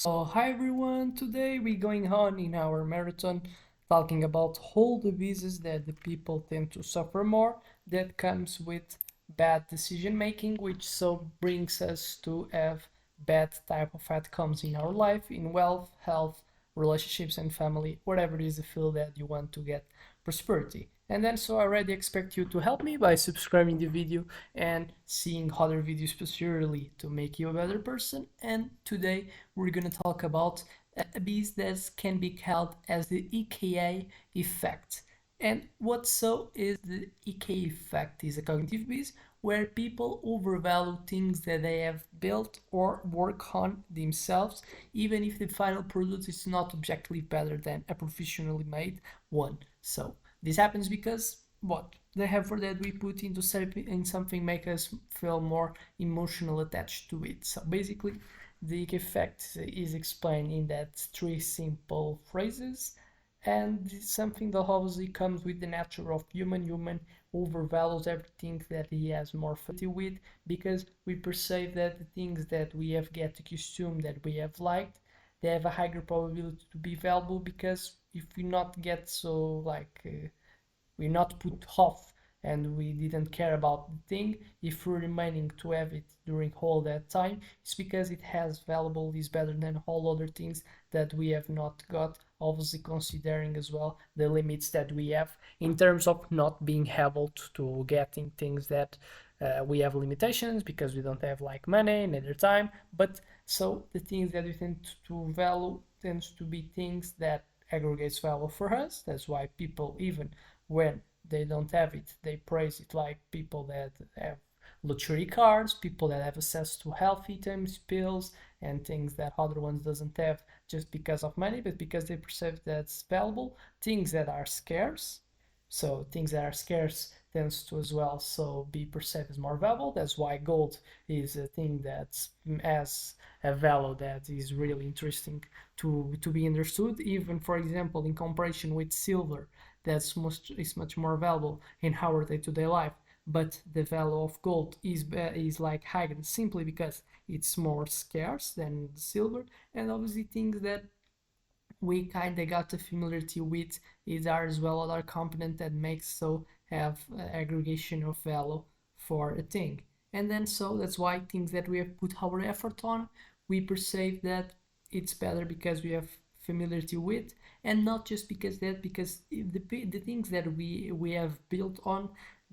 So, hi everyone, today we're going on in our marathon talking about all the diseases that the people tend to suffer more that comes with bad decision making, which so brings us to have bad type of outcomes in our life, in wealth, health, relationships and family, whatever it is the field that you want to get prosperity. And then so I already expect you to help me by subscribing the video and seeing other videos posteriorly to make you a better person. And today we're gonna talk about a beast that can be called as the IKEA effect. And what so is the IKEA effect is a cognitive beast where people overvalue things that they have built or work on themselves, even if the final product is not objectively better than a professionally made one. So this happens because what the effort that we put into something make us feel more emotional attached to it. So basically, the effect is explained in that three simple phrases, and it's something that obviously comes with the nature of human overvalues everything that he has more affinity with, because we perceive that the things that we have get accustomed that we have liked, they have a higher probability to be valuable, because if we not get so we not put off and we didn't care about the thing, if we're remaining to have it during all that time, it's because it has valuable is better than all other things that we have not got, obviously considering as well the limits that we have in terms of not being able to getting things that we have limitations because we don't have like money neither time. But so the things that we tend to value tends to be things that aggregates value for us. That's why people, even when they don't have it, they praise it, like people that have luxury cars, people that have access to health items, pills, and things that other ones doesn't have, just because of money, but because they perceive that's valuable. Things that are scarce, so things that are scarce tends to as well so be perceived as more valuable. That's why gold is a thing that has a value that is really interesting to be understood, even for example in comparison with silver, that's much more valuable in our day-to-day life. But the value of gold is like higher simply because it's more scarce than silver. And obviously things that we kind of got a familiarity with is are as well other component that makes so have aggregation of value for a thing. And then so that's why things that we have put our effort on, we perceive that it's better because we have familiarity with, and not just because the things that we have built on,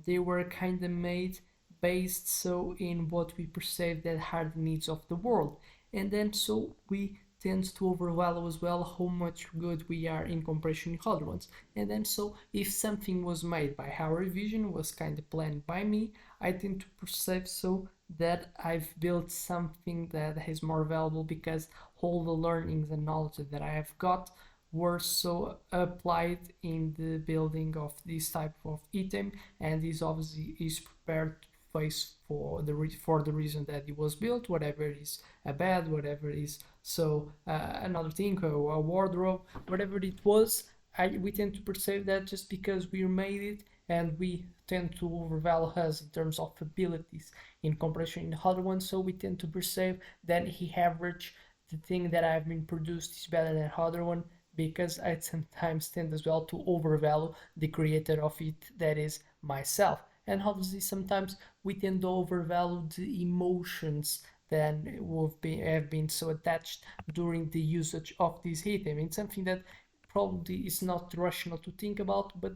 they were kind of made based so in what we perceive that are the needs of the world. And then so we tends to overvalue as well how much good we are in comparison with other ones. And then so if something was made by our vision, was kind of planned by me, I tend to perceive so that I've built something that is more valuable because all the learnings and knowledge that I have got were so applied in the building of this type of item, and this obviously is prepared to face for the reason that it was built, whatever is a bed, whatever is so another thing, or a wardrobe, whatever it was. We tend to perceive that just because we made it, and we tend to overvalue us in terms of abilities in comparison to other ones. So we tend to perceive that he average the thing that I've been produced is better than other one, because I sometimes tend as well to overvalue the creator of it, that is myself. And obviously sometimes we tend to overvalue the emotions that have been so attached during the usage of this item. It's something that probably is not rational to think about, but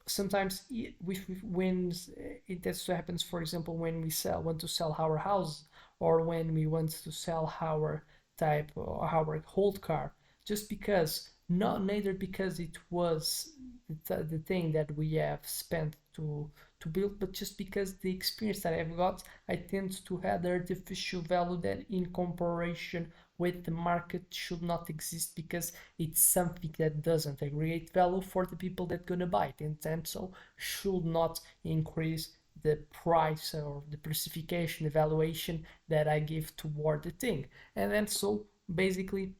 sometimes when it also happens, for example, when we want to sell our house, or when we want to sell our type or our old car, just because, not neither because it was the thing that we have spent to build, but just because the experience that I've got, I tend to add artificial value that in comparison with the market should not exist, because it's something that doesn't aggregate value for the people that gonna buy it, and so should not increase the price or the precification evaluation that I give toward the thing. And then so basically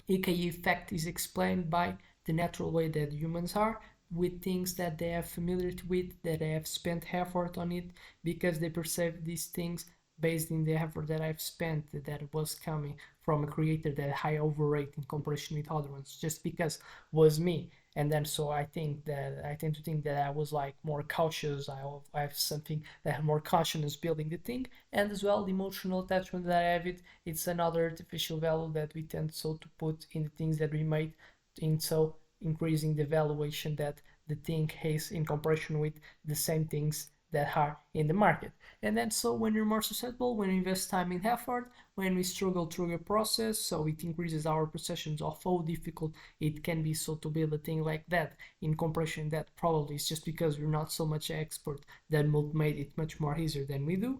AKA effect is explained by the natural way that humans are, with things that they are familiar with, that they have spent effort on it, because they perceive these things based in the effort that I've spent that was coming from a creator that I overrate in comparison with other ones, just because was me. And then so I tend to think that I was like more cautious. I have something that had more caution building the thing, and as well the emotional attachment that I have it's another artificial value that we tend so to put in the things that we made, in so increasing the valuation that the thing has in comparison with the same things that are in the market. And then so when you're more susceptible, when you invest time in effort, when we struggle through a process, so it increases our perceptions of how difficult it can be so to build a thing like that, in comparison that probably is just because we're not so much expert that made it much more easier than we do.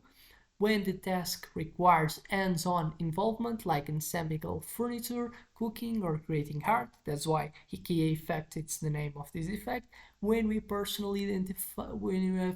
When the task requires hands-on involvement, like assembling furniture, cooking, or creating art. That's why IKEA Effect, it's the name of this effect. When we have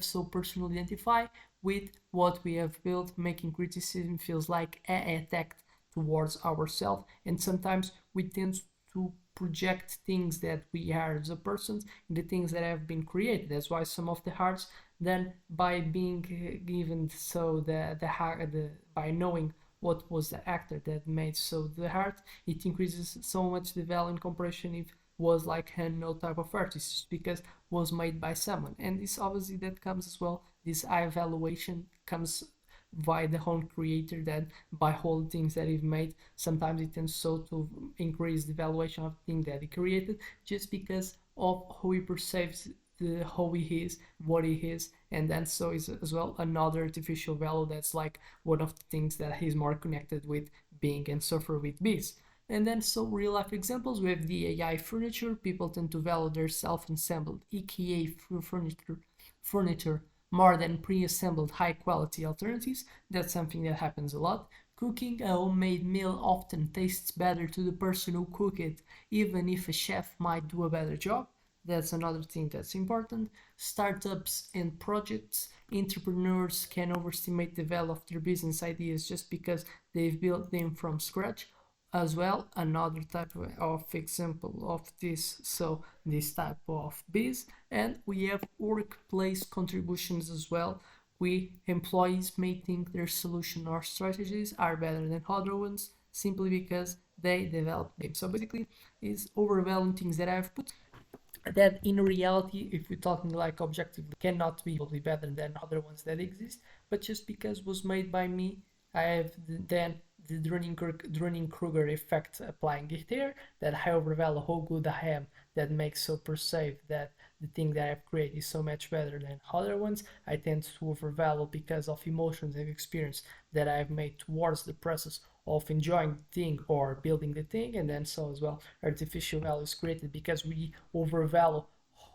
so personally identify with what we have built, making criticism feels like an attack towards ourselves, and sometimes we tend to project things that we are as a person in the things that have been created. That's why some of the arts then by being given so the by knowing what was the actor that made so the art, it increases so much the value in comparison if was like a no type of artist, just because was made by someone. And this obviously that comes as well, this high valuation comes by the own creator, that by all things that he made, sometimes it tends so to increase the valuation of the thing that he created, just because of how he perceives the how he is, what he is. And then so is as well another artificial value that's like one of the things that he's more connected with being and suffer with bees. And then so real life examples, we have the AI furniture. People tend to value their self-assembled IKEA furniture more than pre-assembled high quality alternatives. That's something that happens a lot. Cooking a homemade meal often tastes better to the person who cooked it, even if a chef might do a better job. That's another thing that's important. Startups and projects, entrepreneurs can overestimate the value of their business ideas just because they've built them from scratch. As well, another type of example of this, so this type of biz. And we have workplace contributions as well. We employees may think their solution or strategies are better than other ones simply because they developed them. So basically, is overwhelming things that I've put that in reality, if we're talking like objectively, cannot be probably better than other ones that exist, but just because was made by me, I have then the Dunning-Kruger effect applying it here, that I overvalue how good I am, that makes so perceive that the thing that I've created is so much better than other ones. I tend to overvalue because of emotions and experience that I've made towards the process of enjoying the thing or building the thing. And then so as well artificial value is created because we overvalue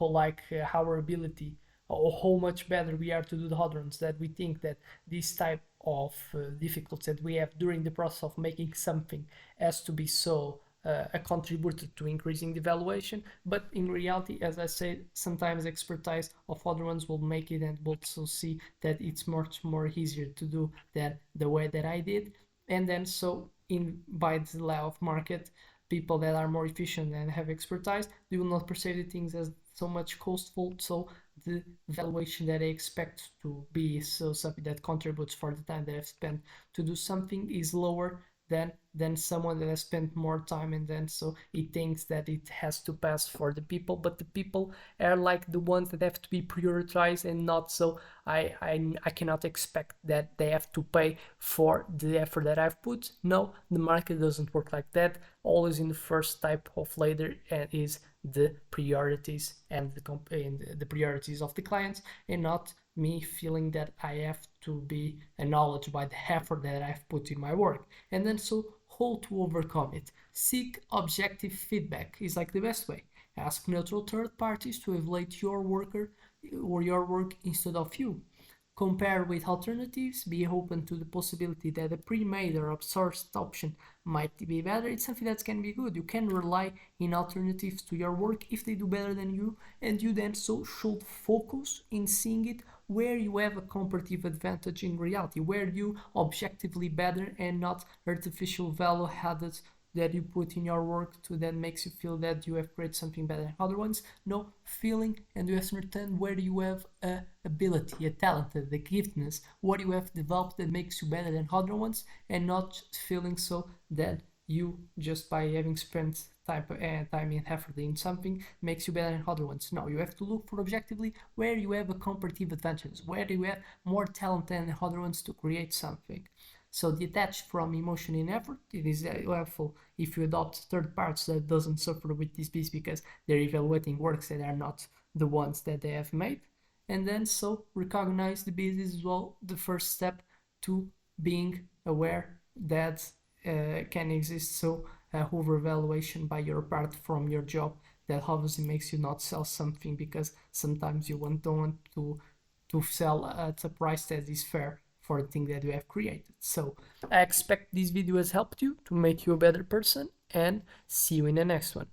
our ability or how much better we are to do the other ones, that we think that this type of difficulty that we have during the process of making something has to be so a contributor to increasing the valuation. But in reality, as I said, sometimes expertise of other ones will make it, and will also see that it's much more easier to do that the way that I did. And then so in by the law of market, people that are more efficient and have expertise, they will not perceive the things as so much costful, so the valuation that I expect to be so something that contributes for the time that I've spent to do something is lower than someone that has spent more time, and then so it thinks that it has to pass for the people, but the people are like the ones that have to be prioritized, and not so I cannot expect that they have to pay for the effort that I've put. No, the market doesn't work like that. Always in the first type of ladder is the priorities and the priorities of the clients, and not me feeling that I have to be acknowledged by the effort that I've put in my work. And then so how to overcome it. Seek objective feedback is like the best way. Ask neutral third parties to evaluate your worker or your work instead of you. Compare with alternatives, be open to the possibility that a pre-made or outsourced option might be better. It's something that can be good. You can rely in alternatives to your work if they do better than you, and you then so should focus in seeing it where you have a comparative advantage in reality, where you objectively better and not artificial value added that you put in your work to then makes you feel that you have created something better than other ones. No, feeling, and you have to understand where you have a ability, a talent, a giftedness, what you have developed that makes you better than other ones, and not feeling so that you just by having spent time and effort in something makes you better than other ones. No, you have to look for objectively where you have a comparative advantage, where you have more talent than other ones to create something. So detached from emotion and effort, it is helpful if you adopt third parts that doesn't suffer with this piece because they're evaluating works that are not the ones that they have made. And then so recognize the bees is as well the first step to being aware that can exist. So overvaluation by your part from your job that obviously makes you not sell something because sometimes you don't want to sell at a price that is fair for the thing that you have created. So I expect this video has helped you to make you a better person, and see you in the next one.